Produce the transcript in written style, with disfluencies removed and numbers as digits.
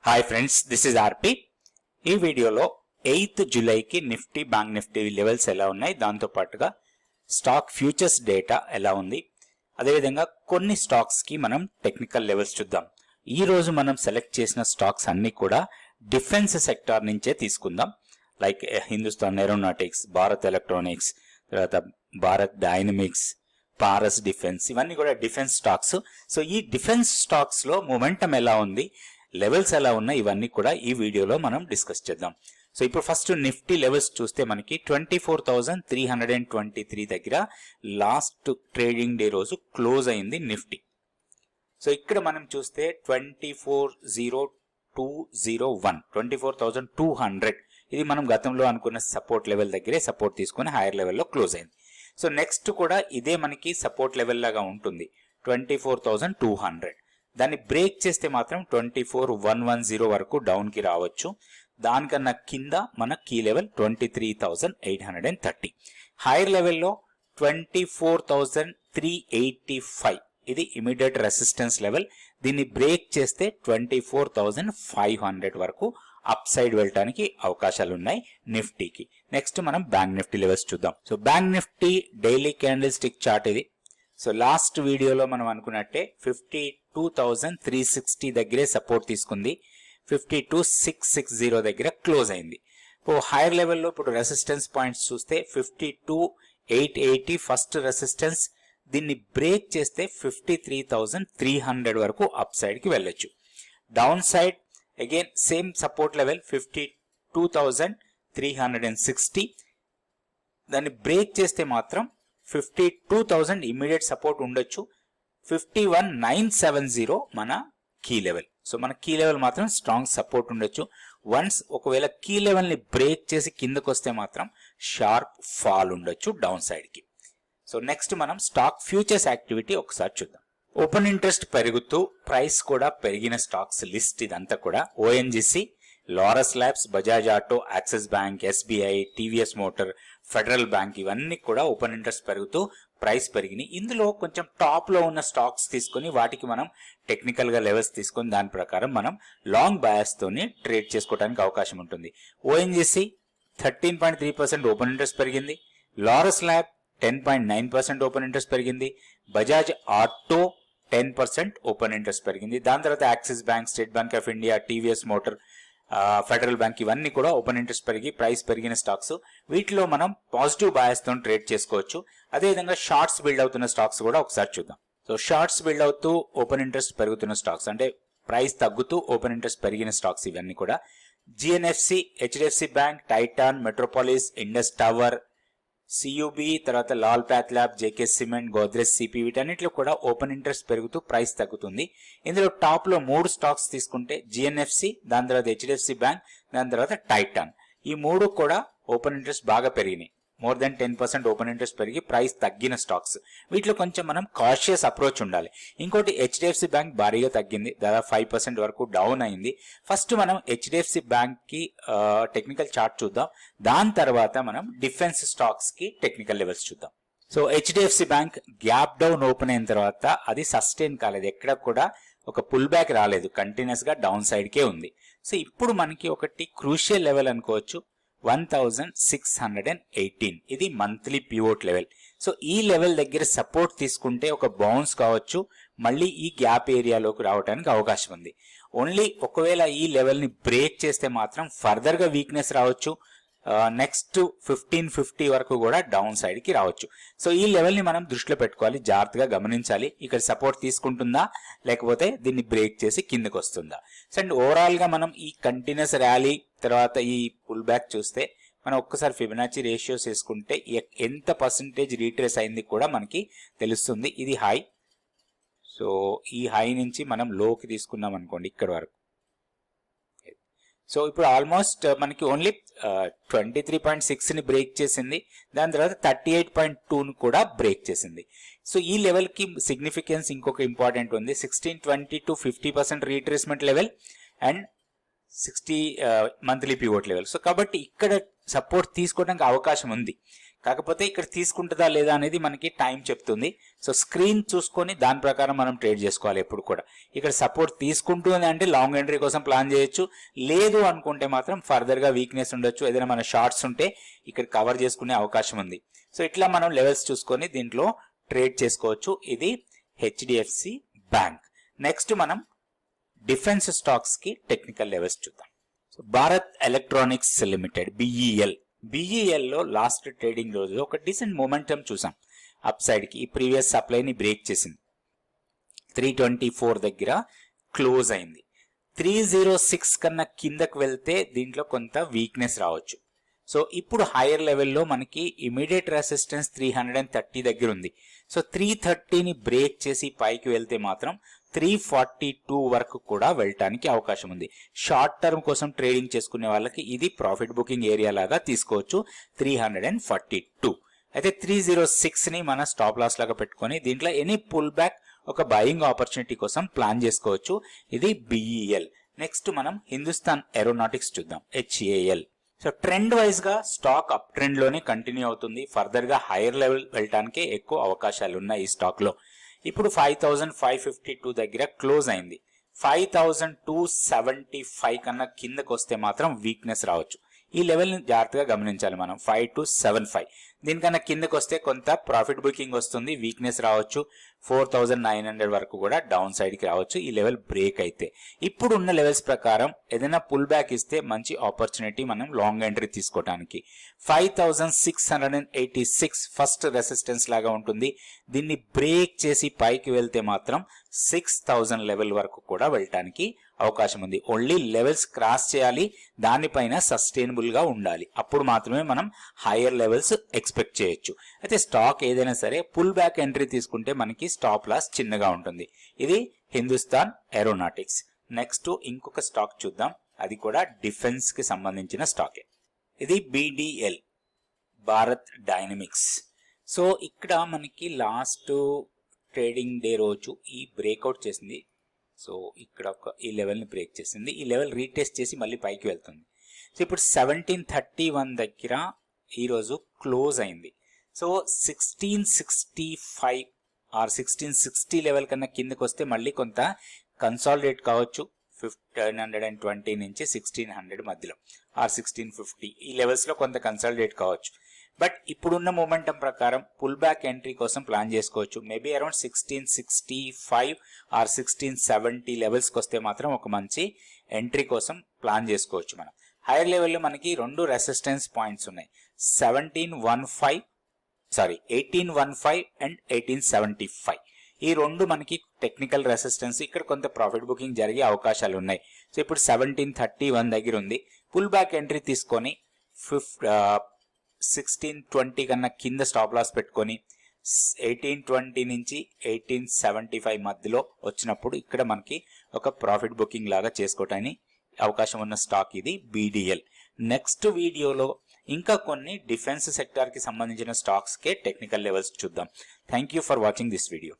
Hi friends, this is RP. ఈ వీడియోలో 8th జూలైకి నిఫ్టీ బ్యాంక్ నిఫ్టీ లెవెల్స్ ఎలా ఉన్నాయి, దాంతో పాటుగా స్టాక్ ఫ్యూచర్స్ డేటా ఎలా ఉంది, అదేవిధంగా కొన్ని స్టాక్స్కి మనం టెక్నికల్ లెవెల్స్ చూద్దాం. ఈ రోజు మనం సెలెక్ట్ చేసిన స్టాక్స్ అన్ని కూడా డిఫెన్స్ సెక్టార్ నుంచే తీసుకుందాం. Like Hindustan aeronautics, Bharat electronics, తర్వాత భారత్ డైనమిక్స్, పారస్ డిఫెన్స్, ఇవన్నీ కూడా డిఫెన్స్ స్టాక్స్. సో ఈ డిఫెన్స్ స్టాక్స్ లో మొమెంటం ఎలా ఉంది, లెవెల్స్ ఎలా ఉన్నాయి, ఇవన్నీ కూడా ఈ వీడియోలో మనం డిస్కస్ చేద్దాం. సో ఇప్పుడు ఫస్ట్ నిఫ్టీ లెవెల్స్ చూస్తే మనకి 24,323 దగ్గర లాస్ట్ ట్రేడింగ్ డే రోజు క్లోజ్ అయింది నిఫ్టీ. సో ఇక్కడ మనం చూస్తే 24,0201, 24,200, ఇది మనం గతంలో అనుకున్న సపోర్ట్ లెవెల్ దగ్గరే సపోర్ట్ తీసుకుని హైయర్ లెవెల్లో క్లోజ్ అయింది. సో నెక్స్ట్ కూడా ఇదే మనకి సపోర్ట్ లెవెల్ లాగా ఉంటుంది, 24,200. దాన్ని బ్రేక్ చేస్తే మాత్రం 24,110 వరకు డౌన్ కి రావచ్చు. దానికన్నా కింద మన కీ లెవెల్ 23,830. హైయర్ లెవెల్లో 24,385, ఇది ఇమీడియట్ రెసిస్టెన్స్ లెవెల్. దీన్ని బ్రేక్ చేస్తే 24,500 వరకు అప్ సైడ్ వెళ్ళడానికి అవకాశాలు ఉన్నాయి నిఫ్టీకి. నెక్స్ట్ మనం బ్యాంక్ నిఫ్టీ లెవెల్స్ చూద్దాం. So bank Nifty daily candle stick chart ఇది. సో లాస్ట్ వీడియోలో మనం అనుకున్నట్టే 52,360 దగ్గరే సపోర్ట్ తీసుకుంది, 52,660 దగ్గర క్లోజ్ అయింది. హైయర్ లెవెల్లో ఇప్పుడు రెసిస్టెన్స్ పాయింట్స్ చూస్తే 52,880 ఫస్ట్ రెసిస్టెన్స్. దీన్ని బ్రేక్ చేస్తే 53,300 వరకు అప్ సైడ్ కి వెళ్ళొచ్చు. Down side again same support level 52,360. దాన్ని బ్రేక్ చేస్తే మాత్రం 52,000 ఇమీడియట్ సపోర్ట్ ఉండొచ్చు. 51,970 మన కీ లెవెల్. సో మన కీ లెవెల్ మాత్రం స్ట్రాంగ్ సపోర్ట్ ఉండొచ్చు. వన్స్ ఒకవేళ కీ లెవెల్ ని బ్రేక్ చేసి కిందకు వస్తే మాత్రం షార్ప్ ఫాల్ ఉండొచ్చు డౌన్ సైడ్ కి. సో నెక్స్ట్ మనం స్టాక్ ఫ్యూచర్స్ యాక్టివిటీ ఒకసారి చూద్దాం. ఓపెన్ ఇంట్రెస్ట్ పెరుగుతూ ప్రైస్ కూడా పెరిగిన స్టాక్స్ లిస్ట్ ఇదంతా కూడా. ONGC, Laurus labs, Bajaj auto, axis bank, SBI, TVS motor, federal bank, ఇవన్నీ కూడా ఓపెన్ ఇంట్రెస్ట్ పెరుగుతూ ప్రైస్ పెరిగినాయి. ఇందులో కొంచెం టాప్ లో ఉన్న స్టాక్స్ తీసుకొని వాటికి మనం టెక్నికల్ గా లెవెల్స్ తీసుకొని దాని ప్రకారం మనం లాంగ్ బయాస్ తోని ట్రేడ్ చేసుకోవడానికి అవకాశం ఉంటుంది. ఓఎన్జీసీ 13.3% ఓపెన్ ఇంట్రెస్ట్ పెరిగింది. లారస్ ల్యాబ్ 10.9% ఓపెన్ ఇంట్రెస్ట్ పెరిగింది. బజాజ్ ఆటో 10% ఓపెన్ ఇంట్రెస్ట్ పెరిగింది. దాని తర్వాత axis bank, state bank of India, TVS motor, federal bank, ఇవన్నీ కూడా ఓపెన్ ఇంట్రెస్ట్ పెరిగి ప్రైస్ పెరిగిన స్టాక్స్. వీటిలో మనం పాజిటివ్ బయాస్ తో ట్రేడ్ చేసుకోవచ్చు. అదేవిధంగా షార్ట్స్ బిల్డ్ అవుతున్న స్టాక్స్ కూడా ఒకసారి చూద్దాం. సో షార్ట్స్ బిల్డ్ అవుతూ ఓపెన్ ఇంట్రెస్ట్ పెరుగుతున్న స్టాక్స్ అంటే ప్రైస్ తగ్గుతూ ఓపెన్ ఇంట్రెస్ట్ పెరిగిన స్టాక్స్ ఇవన్నీ కూడా GNFC, HDFC bank, Titan, Metropolis, Indus tower, CUB, తర్వాత Lal path lab, JK cement, Godrej CP, వీటన్నిటిలో కూడా ఓపెన్ ఇంట్రెస్ట్ పెరుగుతూ ప్రైస్ తగ్గుతుంది. ఇందులో టాప్ లో 3 స్టాక్స్ తీసుకుంటే జిఎన్ఎఫ్సి, దాని తర్వాత హెచ్డిఎఫ్సి బ్యాంక్, దాని తర్వాత టైటాన్, ఈ 3 కూడా ఓపెన్ ఇంట్రెస్ట్ బాగా పెరిగినాయి. మోర్ దెన్ 10% ఓపెన్ ఇంట్రెస్ట్ పెరిగి ప్రైస్ తగ్గిన స్టాక్స్. వీటిలో కొంచెం మనం కాషియస్ అప్రోచ్ ఉండాలి. ఇంకోటి హెచ్డిఎఫ్సి బ్యాంక్ భారీగా తగ్గింది, దాదాపు 5% వరకు డౌన్ అయింది. ఫస్ట్ మనం హెచ్డిఎఫ్సి బ్యాంక్ కి టెక్నికల్ చార్ట్ చూద్దాం. దాని తర్వాత మనం డిఫెన్స్ స్టాక్స్ కి టెక్నికల్ లెవెల్స్ చూద్దాం. So HDFC bank gap down open అయిన తర్వాత అది సస్టైన్ కాలేదు, ఎక్కడ కూడా ఒక పుల్ బ్యాక్ రాలేదు, కంటిన్యూస్ గా డౌన్ సైడ్ కే ఉంది. సో ఇప్పుడు మనకి ఒకటి క్రూషియల్ లెవెల్ అనుకోవచ్చు, 1,618, ఇది మంత్లీ పివోట్ లెవెల్. సో ఈ లెవెల్ దగ్గర సపోర్ట్ తీసుకుంటే ఒక బౌన్స్ కావచ్చు, మళ్ళీ ఈ గ్యాప్ ఏరియాలోకి రావడానికి అవకాశం ఉంది. ఓన్లీ ఒకవేళ ఈ లెవెల్ ని బ్రేక్ చేస్తే మాత్రం ఫర్దర్ గా వీక్నెస్ రావచ్చు. నెక్స్ట్ 1550 వరకు కూడా డౌన్ సైడ్ కి రావచ్చు. సో ఈ లెవెల్ ని మనం దృష్టిలో పెట్టుకోవాలి, జాగ్రత్తగా గమనించాలి. ఇక్కడ సపోర్ట్ తీసుకుంటుందా లేకపోతే దీన్ని బ్రేక్ చేసి కిందకి వస్తుందా. సో అండ్ ఓవరాల్ గా మనం ఈ కంటిన్యూస్ ర్యాలీ తర్వాత ఈ పుల్ బ్యాక్ చూస్తే మనం ఒక్కసారి ఫిబొనాచి రేషియోస్ వేసుకుంటే ఎంత పర్సెంటేజ్ రీట్రేస్ అయింది కూడా మనకి తెలుస్తుంది. ఇది హై. సో ఈ హై నుంచి మనం లోకి తీసుకున్నాం అనుకోండి ఇక్కడ వరకు. సో ఇప్పుడు ఆల్మోస్ట్ మనకి ఓన్లీ 23.6 ని బ్రేక్ చేసింది, దాని తర్వాత 38.2 కూడా బ్రేక్ చేసింది. సో ఈ లెవెల్ కి సిగ్నిఫికెన్స్ ఇంకొక ఇంపార్టెంట్ ఉంది, 1620 to 50% retracement level and 60 monthly pivot level. So కాబట్టి ఇక్కడ సపోర్ట్ తీసుకోవడానికి అవకాశం ఉంది. కాకపోతే ఇక్కడ తీసుకుంటుందా లేదా అనేది మనకి టైం చెప్తుంది. సో స్క్రీన్ చూసుకొని దాని ప్రకారం మనం ట్రేడ్ చేసుకోవాలి ఎప్పుడు కూడా. ఇక్కడ సపోర్ట్ తీసుకుంటుంది అంటే లాంగ్ ఎంట్రీ కోసం ప్లాన్ చేయొచ్చు, లేదు అనుకుంటే మాత్రం ఫర్దర్ గా వీక్నెస్ ఉండొచ్చు, ఏదైనా మన షార్ట్స్ ఉంటే ఇక్కడ కవర్ చేసుకునే అవకాశం ఉంది. సో ఇట్లా మనం లెవెల్స్ చూసుకొని దీంట్లో ట్రేడ్ చేసుకోవచ్చు. ఇది హెచ్డిఎఫ్సి బ్యాంక్. నెక్స్ట్ మనం డిఫెన్స్ స్టాక్స్ కి టెక్నికల్ లెవెల్స్ చూద్దాం. So Bharat electronics limited BEL లో లాస్ట్ ట్రేడింగ్ రోజు ఒక డీసెంట్ మొమెంటం చూసాం అప్ సైడ్ కి. ఈ ప్రీవియస్ సప్లైని బ్రేక్ చేసింది, 324 దగ్గర క్లోజ్ అయింది. 306 కన్నా కిందకు వెళ్తే దీంట్లో కొంత వీక్నెస్ రావచ్చు. సో ఇప్పుడు హైయర్ లెవెల్లో మనకి ఇమీడియట్ రెసిస్టెన్స్ 330 దగ్గర ఉంది. సో 330ని బ్రేక్ చేసి పైకి వెళ్తే మాత్రం 342 వరకు కూడా వెళ్ళటానికి అవకాశం ఉంది. షార్ట్ టర్మ్ కోసం ట్రేడింగ్ చేసుకునే వాళ్ళకి ఇది ప్రాఫిట్ బుకింగ్ ఏరియా లాగా తీసుకోవచ్చు 342. అయితే 306ని మన స్టాప్ లాస్ లాగా పెట్టుకొని దీంట్లో ఎనీ పుల్ బ్యాక్ ఒక బయింగ్ ఆపర్చునిటీ కోసం ప్లాన్ చేసుకోవచ్చు. ఇది BEL. నెక్స్ట్ మనం హిందుస్థాన్ ఏరోనాటిక్స్ చూద్దాం, HAL. సో ట్రెండ్ వైజ్ గా స్టాక్ అప్ ట్రెండ్ లోనే కంటిన్యూ అవుతుంది. ఫర్దర్ గా హైయర్ లెవెల్ వెళ్ళటానికి ఎక్కువ అవకాశాలు ఉన్నాయి ఈ స్టాక్ లో. ఇప్పుడు 5552 దగ్గర క్లోజ్ అయింది. 5275 కన్నా కిందకు వస్తే మాత్రం వీక్నెస్ రావచ్చు. ఈ లెవెల్ ని జాగ్రత్తగా గమనించాలి మనం. 5275 దీనికన్నా కిందకు వస్తే కొంత ప్రాఫిట్ బుకింగ్ వస్తుంది, వీక్నెస్ రావచ్చు. 4900 వరకు కూడా డౌన్ సైడ్ కి రావచ్చు ఈ లెవెల్ బ్రేక్ అయితే. ఇప్పుడు ఉన్న లెవెల్స్ ప్రకారం ఏదైనా పుల్ బ్యాక్ ఇస్తే మంచి ఆపర్చునిటీ మనం లాంగ్ ఎంట్రీ తీసుకోవడానికి. 5686 ఫస్ట్ రెసిస్టెన్స్ లాగా ఉంటుంది. దీన్ని బ్రేక్ చేసి పైకి వెళ్తే మాత్రం 6000 లెవెల్ వరకు కూడా వెళ్ళటానికి అవకాశం ఉంది. ఓన్లీ లెవెల్స్ క్రాస్ చేయాలి, దానిపైన సస్టైనబుల్ గా ఉండాలి, అప్పుడు మాత్రమే మనం హైయర్ లెవెల్స్ ఎక్స్పెక్ట్ చేయొచ్చు. అయితే స్టాక్ ఏదైనా సరే పుల్ బ్యాక్ ఎంట్రీ తీసుకుంటే మనకి స్టాప్ లాస్ చిన్నగా ఉంటుంది. ఇది హిందుస్థాన్ ఏరోనాటిక్స్. నెక్స్ట్ ఇంకొక స్టాక్ చూద్దాం, అది కూడా డిఫెన్స్ కి సంబంధించిన స్టాకే. ఇది BDL, భారత్ డైనమిక్స్. సో ఇక్కడ మనకి లాస్ట్ ట్రేడింగ్ డే రోజు ఈ బ్రేక్అవుట్ చేసింది. సో ఇక్కడ ఈ లెవెల్ని బ్రేక్ చేసింది, ఈ లెవెల్ రీటెస్ట్ చేసి మళ్ళీ పైకి వెళ్తుంది. సో ఇప్పుడు 1731 దగ్గర ఈరోజు క్లోజ్ అయింది. సో 1665 ఆర్ 1660 లెవెల్ కన్నా కిందకి వస్తే మళ్ళీ కొంత కన్సాలిడేట్ కావచ్చు. 1520 నుంచి 1600 మధ్యలో ఆర్ 1650 ఈ లెవెల్స్ లో కొంత కన్సాలిడేట్ కావచ్చు. బట్ ఇప్పుడున్న మొమెంటం ప్రకారం పుల్ బ్యాక్ ఎంట్రీ కోసం ప్లాన్ చేసుకోవచ్చు. మేబీ అరౌండ్ 1665 ఆర్ 1670 లెవెల్స్కి వస్తే మాత్రం ఒక మంచి ఎంట్రీ కోసం ప్లాన్ చేసుకోవచ్చు మనం. హైయర్ లెవెల్లో మనకి రెండు రెసిస్టెన్స్ పాయింట్స్ ఉన్నాయి, 1815 అండ్ 1875. ఈ రెండు మనకి టెక్నికల్ రెసిస్టెన్స్. ఇక్కడ కొంత ప్రాఫిట్ బుకింగ్ జరిగే అవకాశాలు ఉన్నాయి. సో ఇప్పుడు 1731 దగ్గర ఉంది. పుల్ బ్యాక్ ఎంట్రీ తీసుకొని 1620 కన్నా కింద స్టాప్ లాస్ పెట్టుకొని 1820 నుంచి 1875 మధ్యలో వచ్చినప్పుడు ఇక్కడ మనకి ఒక ప్రాఫిట్ బుకింగ్ లాగా చేసుకోవటానికి అవకాశం ఉన్న స్టాక్ ఇది BDL. నెక్స్ట్ వీడియోలో ఇంకా కొన్ని డిఫెన్స్ సెక్టార్ కి సంబంధించిన స్టాక్స్ కే టెక్నికల్ లెవెల్స్ చూద్దాం. Thank you for watching this video.